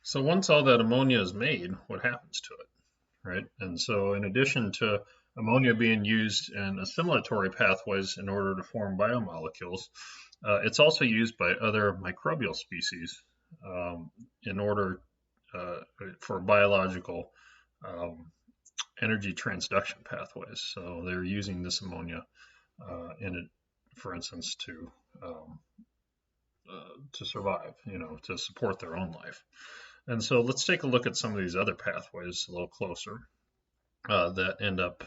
So once all that ammonia is made, what happens to it, right? And so in addition to ammonia being used in assimilatory pathways in order to form biomolecules, it's also used by other microbial species in order for biological um, energy transduction pathways. So they're using this ammonia in it, for instance, to survive, to support their own life. And so let's take a look at some of these other pathways a little closer that end up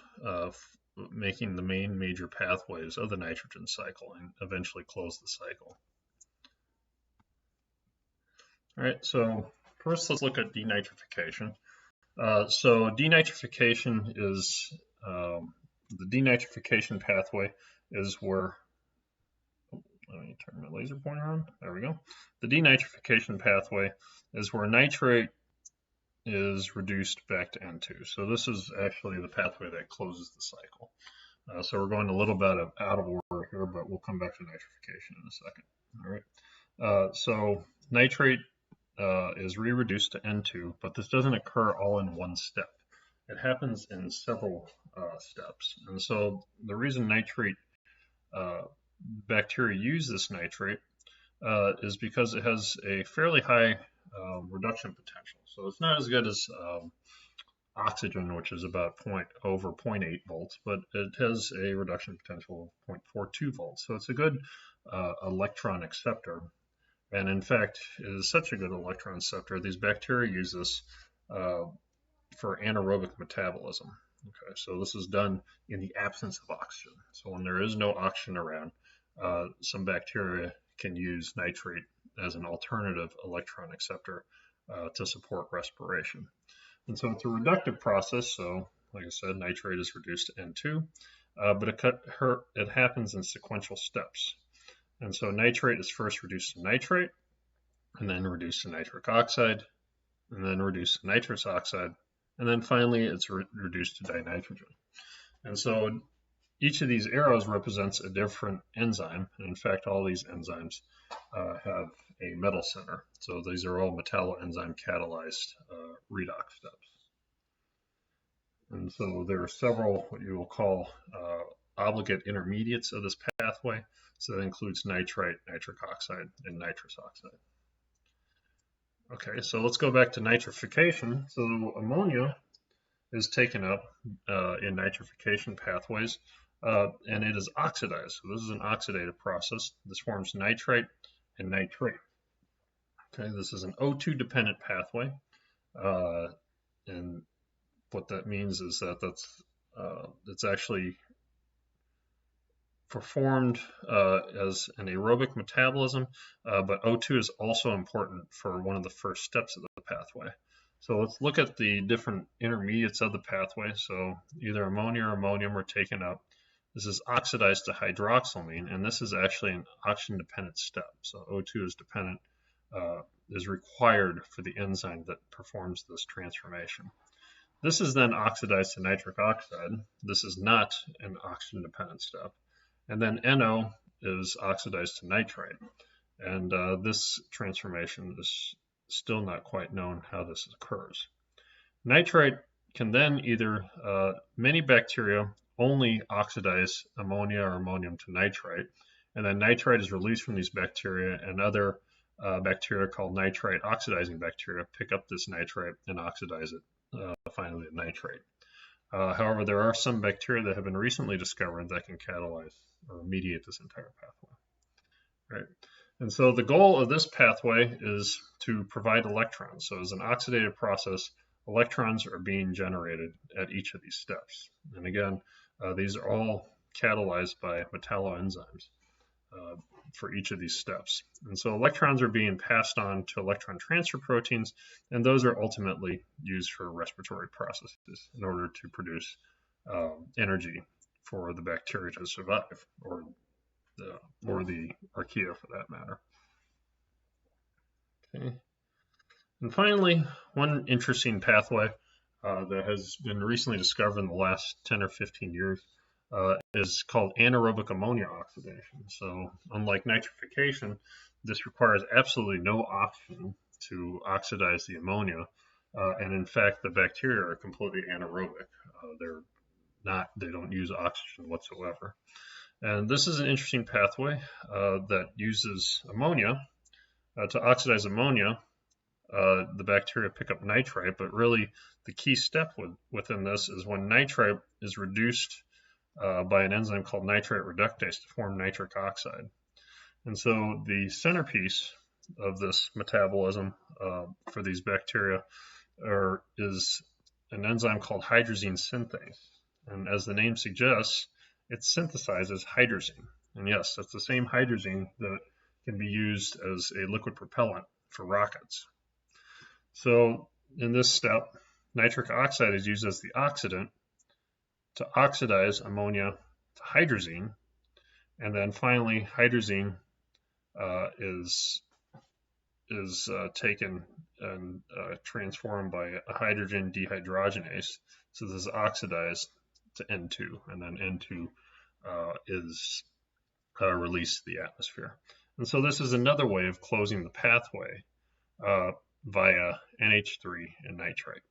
making the main major pathways of the nitrogen cycle and eventually close the cycle. All right, so first let's look at denitrification. So denitrification is the denitrification pathway is where, let me turn my laser pointer on. There we go. The denitrification pathway is where nitrate is reduced back to N2. So this is actually the pathway that closes the cycle. So we're going a little bit out of order here, but we'll come back to nitrification in a second. All right. So nitrate is re-reduced to N2, but this doesn't occur all in one step. It happens in several steps. And so the reason nitrate bacteria use this nitrate is because it has a fairly high reduction potential. So it's not as good as oxygen, which is about over 0.8 volts, but it has a reduction potential of 0.42 volts. So it's a good electron acceptor. And in fact, it is such a good electron acceptor, these bacteria use this for anaerobic metabolism. Okay, so this is done in the absence of oxygen. So when there is no oxygen around, some bacteria can use nitrate as an alternative electron acceptor to support respiration. And so it's a reductive process. So like I said, nitrate is reduced to N2, but it happens in sequential steps. And so nitrate is first reduced to nitrate, and then reduced to nitric oxide, and then reduced to nitrous oxide, and then finally it's reduced to dinitrogen. And so each of these arrows represents a different enzyme. And in fact, all these enzymes have a metal center. So these are all metalloenzyme catalyzed redox steps. And so there are several what you will call obligate intermediates of this pathway. So that includes nitrite, nitric oxide, and nitrous oxide. Okay, so let's go back to nitrification. So ammonia is taken up in nitrification pathways, and it is oxidized. So this is an oxidative process. This forms nitrite and nitrate. Okay, this is an O2 dependent pathway, and what that means is that it's actually performed as an aerobic metabolism, but O2 is also important for one of the first steps of the pathway. So let's look at the different intermediates of the pathway. So either ammonia or ammonium are taken up. This is oxidized to hydroxylamine, and this is actually an oxygen-dependent step. So O2 is dependent, is required for the enzyme that performs this transformation. This is then oxidized to nitric oxide. This is not an oxygen-dependent step. And then NO is oxidized to nitrite. And this transformation is still not quite known how this occurs. Nitrite can then either, many bacteria only oxidize ammonia or ammonium to nitrite, and then nitrite is released from these bacteria, and other bacteria called nitrite oxidizing bacteria pick up this nitrite and oxidize it finally to nitrate. However, there are some bacteria that have been recently discovered that can catalyze or mediate this entire pathway. Right? And so the goal of this pathway is to provide electrons. So as an oxidative process, electrons are being generated at each of these steps. And again, these are all catalyzed by metalloenzymes for each of these steps. And so electrons are being passed on to electron transfer proteins, and those are ultimately used for respiratory processes in order to produce energy for the bacteria to survive, or the archaea for that matter. Okay. And finally, one interesting pathway that has been recently discovered in the last 10 or 15 years is called anaerobic ammonia oxidation. So unlike nitrification, this requires absolutely no oxygen to oxidize the ammonia. And in fact, the bacteria are completely anaerobic. They don't use oxygen whatsoever. And this is an interesting pathway that uses ammonia to oxidize ammonia. The bacteria pick up nitrite, but really the key step within this is when nitrite is reduced by an enzyme called nitrite reductase to form nitric oxide. And so the centerpiece of this metabolism for these bacteria is an enzyme called hydrazine synthase. And as the name suggests, it synthesizes hydrazine. And yes, that's the same hydrazine that can be used as a liquid propellant for rockets. So in this step, nitric oxide is used as the oxidant to oxidize ammonia to hydrazine. And then finally, hydrazine is taken and transformed by a hydrogen dehydrogenase. So this is oxidized to N2, and then N2 is released to the atmosphere. And so this is another way of closing the pathway via NH3 and nitrite.